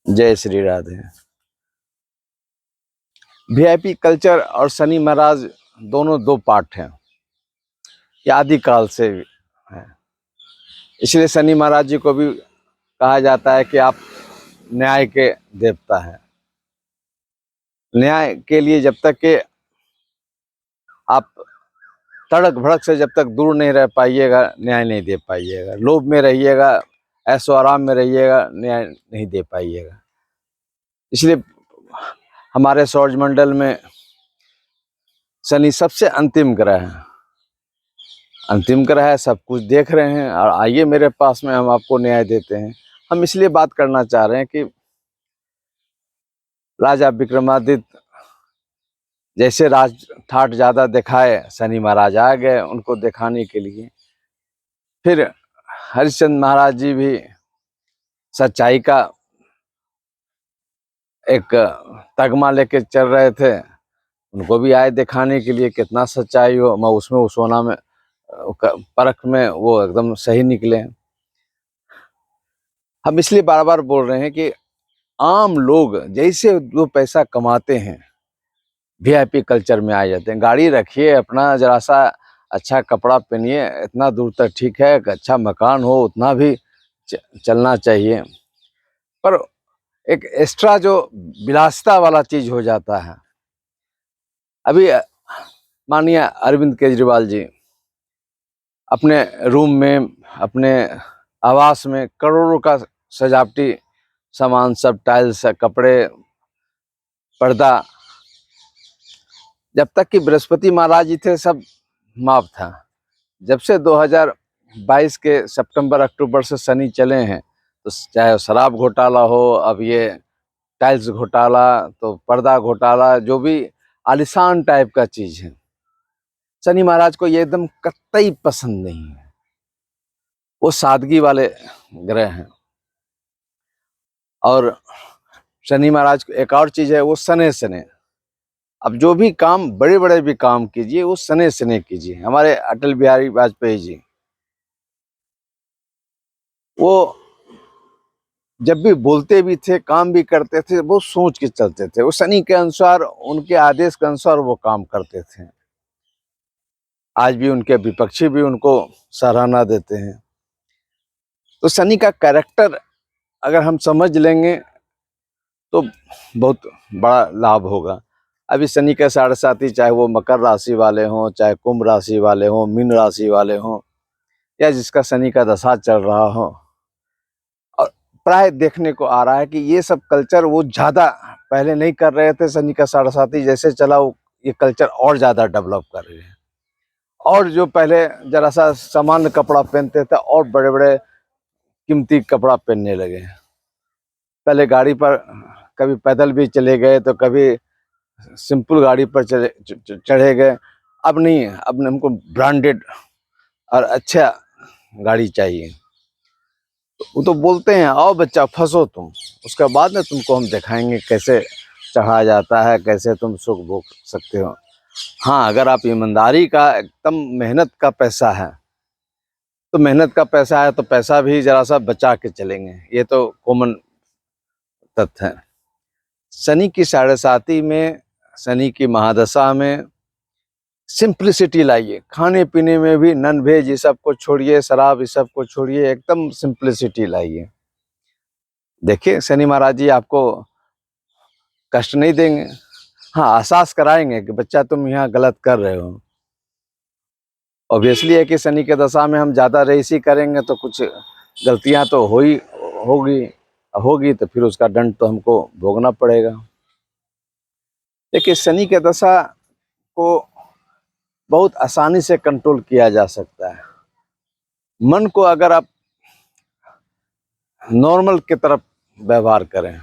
जय Shri Radhe. VIP culture और शनि महाराज दोनों दो पार्ट हैं, ये आदिकाल से है। इसलिए शनि महाराज जी को भी कहा जाता है कि आप न्याय के देवता हैं। न्याय के लिए जब तक कि आप तड़क भड़क से जब तक दूर नहीं रह पाइएगा, न्याय नहीं दे पाइएगा। लोभ में रहिएगा, ऐशो आराम में रहिएगा, न्याय नहीं दे पाइएगा। इसलिए हमारे सौरमंडल में शनि सबसे अंतिम ग्रह है। अंतिम ग्रह है, सब कुछ देख रहे हैं और आइए मेरे पास में, हम आपको न्याय देते हैं। हम इसलिए बात करना चाह रहे हैं कि राजा विक्रमादित्य जैसे राज ठाट ज्यादा दिखाए, शनि महाराज आ गए उनको दिखाने के लिए। फिर हरिश्चंद्र महाराज जी भी सच्चाई का एक तगमा लेके चल रहे थे, उनको भी आए दिखाने के लिए कितना सच्चाई हो। मैं उसमें उस सोना में परख में वो एकदम सही निकले। हम इसलिए बार बार बोल रहे हैं कि आम लोग जैसे जो पैसा कमाते हैं वीआईपी कल्चर में आ जाते हैं। गाड़ी रखिए अपना, जरा सा अच्छा कपड़ा पहनिए, इतना दूर तक ठीक है, एक अच्छा मकान हो उतना भी चलना चाहिए। पर एक एक्स्ट्रा जो विलासिता वाला चीज हो जाता है। अभी मानिए अरविंद केजरीवाल जी अपने रूम में, अपने आवास में करोड़ों का सजावटी सामान, सब टाइल्स, कपड़े, पर्दा, जब तक कि बृहस्पति महाराज जी थे सब माफ था। जब से 2022 के सितंबर अक्टूबर से शनि चले हैं, तो चाहे शराब घोटाला हो, अब ये टाइल्स घोटाला, तो पर्दा घोटाला, जो भी आलिशान टाइप का चीज है, शनि महाराज को ये एकदम कतई पसंद नहीं है। वो सादगी वाले ग्रह हैं। और शनि महाराज को एक और चीज है, वो सने सने। अब जो भी काम, बड़े बड़े भी काम कीजिए, वो सने सने कीजिए। हमारे अटल बिहारी वाजपेयी जी, वो जब भी बोलते भी थे, काम भी करते थे, वो सोच के चलते थे। वो शनि के अनुसार, उनके आदेश के अनुसार वो काम करते थे। आज भी उनके विपक्षी भी उनको सराहना देते हैं। तो शनि का कैरेक्टर अगर हम समझ लेंगे तो बहुत बड़ा लाभ होगा। अभी शनि के साढ़े साथी, चाहे वो मकर राशि वाले हों, चाहे कुंभ राशि वाले हों, मीन राशि वाले हों, या जिसका शनि का दशा चल रहा हो, और प्राय देखने को आ रहा है कि ये सब कल्चर वो ज्यादा पहले नहीं कर रहे थे। शनि का साढ़े साथी जैसे चला, वो ये कल्चर और ज्यादा डेवलप कर रहे हैं। और जो पहले जरा सा सामान्य कपड़ा पहनते थे, और बड़े बड़े कीमती कपड़ा पहनने लगे। पहले गाड़ी पर कभी पैदल भी चले गए, तो कभी सिंपल गाड़ी पर चढ़े गए। अब नहीं, अब हमको ब्रांडेड और अच्छा गाड़ी चाहिए। वो तो बोलते हैं, आओ बच्चा फंसो तुम, उसके बाद में तुमको हम दिखाएंगे कैसे चढ़ाया जाता है, कैसे तुम सुख भोग सकते हो। हाँ, अगर आप ईमानदारी का, एकदम मेहनत का पैसा है, तो मेहनत का पैसा है तो पैसा भी जरा सा बचा के चलेंगे। ये तो कॉमन तथ्य है। शनि की साढ़े साती में, शनि की महादशा में सिंप्लिसिटी लाइए। खाने पीने में भी नॉन वेज ये सब को छोड़िए, शराब ये सब को छोड़िए, एकदम सिंप्लिसिटी लाइए। देखिए शनि महाराज जी आपको कष्ट नहीं देंगे। हाँ, एहसास कराएंगे कि बच्चा तुम यहाँ गलत कर रहे हो। ऑब्वियसली है कि शनि के दशा में हम ज़्यादा रईसी करेंगे तो कुछ गलतियाँ तो होगी, तो फिर उसका दंड तो हमको भोगना पड़ेगा। देखिए शनि के दशा को बहुत आसानी से कंट्रोल किया जा सकता है। मन को अगर आप नॉर्मल की तरफ व्यवहार करें,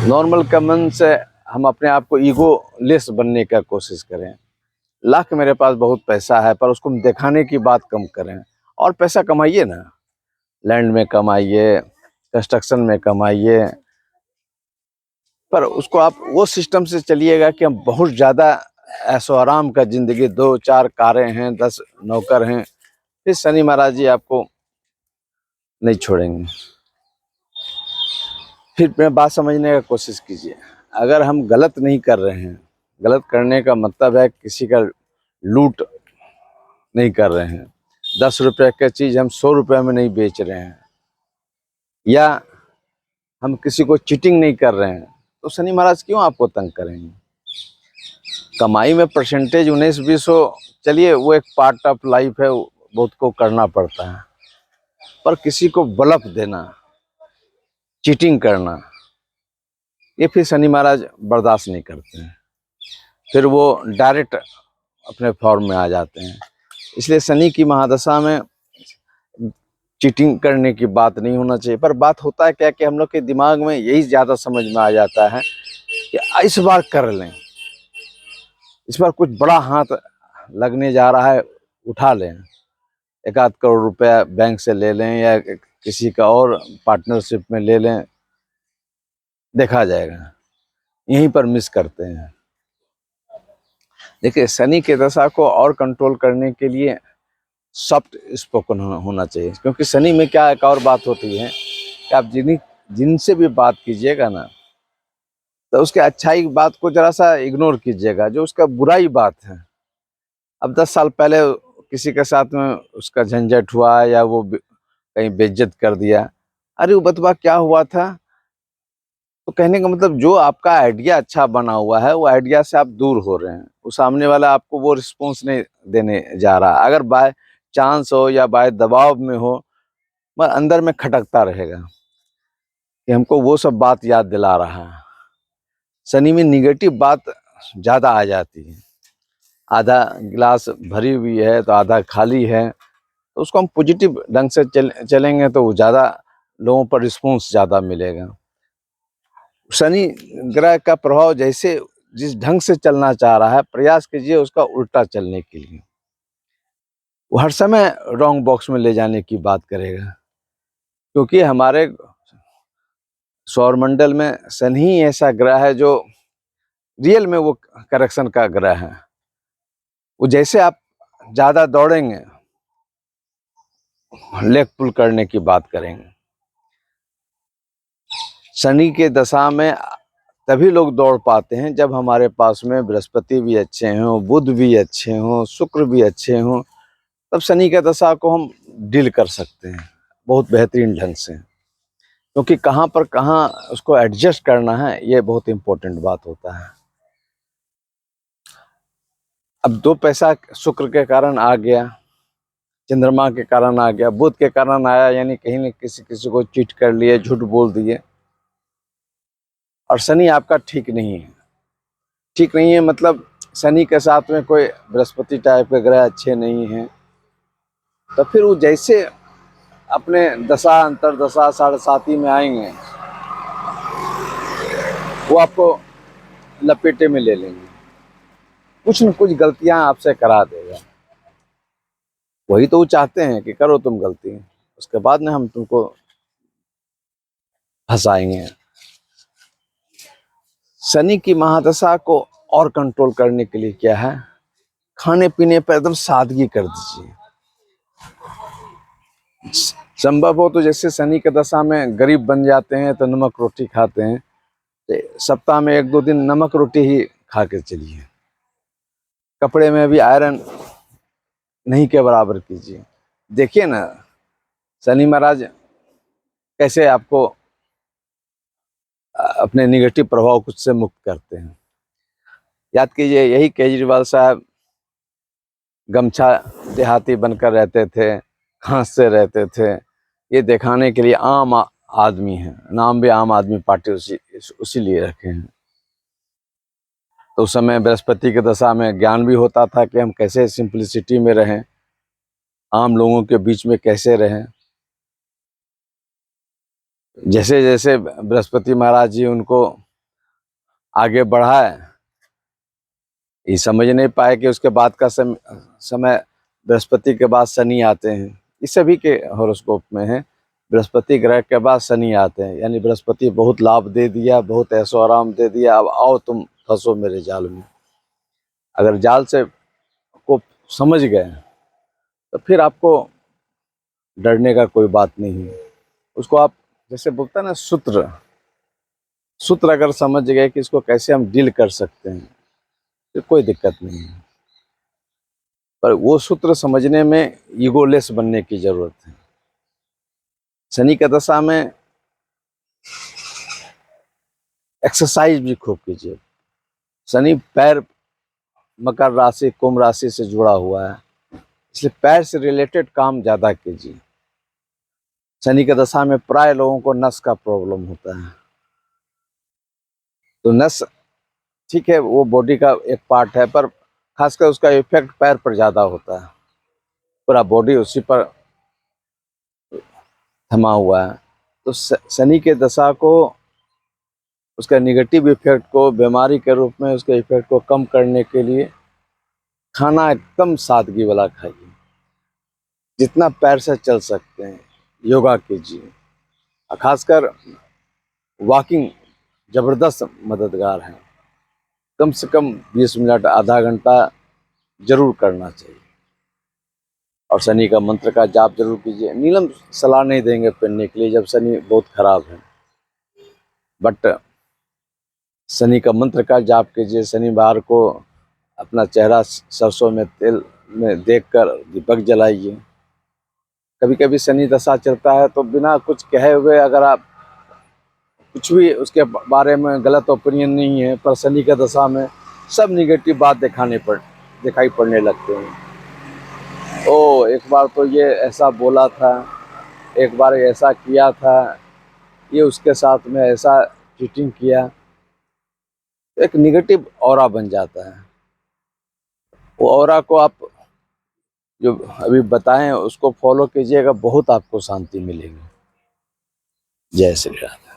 नॉर्मल का मन से हम अपने आप को ईगो लेस बनने का कोशिश करें। लाख मेरे पास बहुत पैसा है, पर उसको दिखाने की बात कम करें। और पैसा कमाइए ना, लैंड में कमाइए, कंस्ट्रक्शन में कमाइए, पर उसको आप वो सिस्टम से चलिएगा कि हम बहुत ज़्यादा ऐशो आराम का जिंदगी, 2-4 कारें हैं, 10 नौकर हैं, फिर शनि महाराज जी आपको नहीं छोड़ेंगे। फिर मैं बात समझने का कोशिश कीजिए। अगर हम गलत नहीं कर रहे हैं, गलत करने का मतलब है किसी का लूट नहीं कर रहे हैं, 10 रुपये का चीज़ हम 100 रुपये में नहीं बेच रहे हैं, या हम किसी को चीटिंग नहीं कर रहे हैं, तो शनि महाराज क्यों आपको तंग करेंगे। कमाई में परसेंटेज 19-20 हो, चलिए वो एक पार्ट ऑफ लाइफ है, बहुत को करना पड़ता है, पर किसी को बलफ देना, चीटिंग करना, ये फिर शनि महाराज बर्दाश्त नहीं करते हैं, फिर वो डायरेक्ट अपने फॉर्म में आ जाते हैं। इसलिए शनि की महादशा में चीटिंग करने की बात नहीं होना चाहिए। पर बात होता है क्या कि हम लोग के दिमाग में यही ज़्यादा समझ में आ जाता है कि इस बार कर लें, इस बार कुछ बड़ा हाथ लगने जा रहा है, उठा लें, 1-8 करोड़ रुपया बैंक से ले लें या किसी का और पार्टनरशिप में ले लें, देखा जाएगा। यहीं पर मिस करते हैं। देखिए, शनि के दशा को और कंट्रोल करने के लिए सॉफ्ट स्पोकन होना चाहिए, क्योंकि शनि में क्या एक और बात होती है कि आप जिनसे भी बात कीजिएगा ना, तो उसके अच्छाई बात को जरा सा इग्नोर कीजिएगा, जो उसका बुराई बात है। अब 10 साल पहले किसी के साथ में उसका झंझट हुआ या वो कहीं बेइज्जत कर दिया, अरे वो बतवा क्या हुआ था, तो कहने का मतलब जो आपका आइडिया अच्छा बना हुआ है, वो आइडिया से आप दूर हो रहे हैं, वो सामने वाला आपको वो रिस्पॉन्स नहीं देने जा रहा। अगर बाय चांस हो या बाय दबाव में हो, मगर अंदर में खटकता रहेगा कि हमको वो सब बात याद दिला रहा है। शनि में निगेटिव बात ज़्यादा आ जाती है। आधा गिलास भरी हुई है तो आधा खाली है, तो उसको हम पॉजिटिव ढंग से चलेंगे तो वो ज़्यादा लोगों पर रिस्पॉन्स ज़्यादा मिलेगा। शनि ग्रह का प्रभाव जैसे जिस ढंग से चलना चाह रहा है, प्रयास कीजिए उसका उल्टा चलने के लिए। वो हर समय रॉन्ग बॉक्स में ले जाने की बात करेगा, क्योंकि हमारे सौरमंडल में शनि ही ऐसा ग्रह है जो रियल में वो करेक्शन का ग्रह है। वो जैसे आप ज़्यादा दौड़ेंगे, लेग पुल करने की बात करेंगे। शनि के दशा में तभी लोग दौड़ पाते हैं जब हमारे पास में बृहस्पति भी अच्छे हों, बुध भी अच्छे हों, शुक्र भी अच्छे हों, तब शनि के दशा को हम डील कर सकते हैं बहुत बेहतरीन ढंग से। क्योंकि कहाँ पर कहाँ उसको एडजस्ट करना है, ये बहुत इम्पोर्टेंट बात होता है। अब 2 पैसा शुक्र के कारण आ गया, चंद्रमा के कारण आ गया, बुध के कारण आया, यानी कहीं न किसी को चीट कर लिए, झूठ बोल दिए, और शनि आपका ठीक नहीं है। ठीक नहीं है मतलब शनि के साथ में कोई बृहस्पति टाइप के ग्रह अच्छे नहीं हैं, तो फिर वो जैसे अपने दशा अंतरदशा साढ़े साती में आएंगे, वो आपको लपेटे में ले लेंगे, कुछ न कुछ गलतियां आपसे करा देगा। वही तो वो चाहते हैं कि करो तुम गलती, उसके बाद में हम तुमको फंसाएंगे। शनि की महादशा को और कंट्रोल करने के लिए क्या है, खाने पीने पर एकदम सादगी कर दीजिए। संभव हो तो जैसे शनि के दशा में गरीब बन जाते हैं तो नमक रोटी खाते हैं, तो सप्ताह में 1-2 दिन नमक रोटी ही खा के चलिए। कपड़े में भी आयरन नहीं के बराबर कीजिए। देखिए ना शनि महाराज कैसे आपको अपने निगेटिव प्रभाव कुछ से मुक्त करते हैं। याद कीजिए, यही केजरीवाल साहब गमछा देहाती बनकर रहते थे, खांसते रहते थे, ये दिखाने के लिए आम आदमी है, नाम भी आम आदमी पार्टी उसी लिए रखे हैं। तो उस समय बृहस्पति की दशा में ज्ञान भी होता था कि हम कैसे सिंपलिसिटी में रहें, आम लोगों के बीच में कैसे रहें। जैसे जैसे बृहस्पति महाराज जी उनको आगे बढ़ाए, ये समझ नहीं पाए कि उसके बाद का समय बृहस्पति के बाद शनि आते हैं। इस सभी के हॉरोस्कोप में है, बृहस्पति ग्रह के बाद शनि आते हैं, यानी बृहस्पति बहुत लाभ दे दिया, बहुत ऐशो आराम दे दिया, अब आओ तुम फंसो मेरे जाल में। अगर जाल से को समझ गए तो फिर आपको डरने का कोई बात नहीं है। उसको आप जैसे बोलते हैं ना सूत्र, सूत्र अगर समझ गए कि इसको कैसे हम डील कर सकते हैं तो कोई दिक्कत नहीं है, पर वो सूत्र समझने में ईगोलेस बनने की जरूरत है। शनि की दशा में एक्सरसाइज भी खूब कीजिए। शनि पैर मकर राशि कुंभ राशि से जुड़ा हुआ है, इसलिए पैर से रिलेटेड काम ज़्यादा कीजिए। शनि की दशा में प्राय लोगों को नस का प्रॉब्लम होता है, तो नस ठीक है वो बॉडी का एक पार्ट है, पर खासकर उसका इफेक्ट पैर पर ज़्यादा होता है, पूरा बॉडी उसी पर थमा हुआ है। तो शनि के दशा को, उसका निगेटिव इफेक्ट को, बीमारी के रूप में उसके इफेक्ट को कम करने के लिए खाना एकदम सादगी वाला खाइए, जितना पैर से चल सकते हैं योगा कीजिए, खासकर वॉकिंग ज़बरदस्त मददगार है। कम से कम 20 मिनट आधा घंटा जरूर करना चाहिए, और शनि का मंत्र का जाप जरूर कीजिए। नीलम सलाह नहीं देंगे पहनने के लिए जब शनि बहुत खराब है, बट शनि का मंत्र का जाप कीजिए। शनिवार को अपना चेहरा सरसों में तेल में देखकर दीपक जलाइए। कभी कभी शनि दशा चलता है तो बिना कुछ कहे हुए अगर आप कुछ भी उसके बारे में गलत ओपिनियन नहीं है, पर शनि की दशा में सब निगेटिव बात दिखाई पड़ने लगते हैं। ओ एक बार तो ये ऐसा बोला था, एक बार ऐसा किया था, ये उसके साथ में ऐसा चीटिंग किया, एक निगेटिव ऑरा बन जाता है। वो ऑरा को आप जो अभी बताएं उसको फॉलो कीजिएगा, बहुत आपको शांति मिलेगी। जय श्री राम।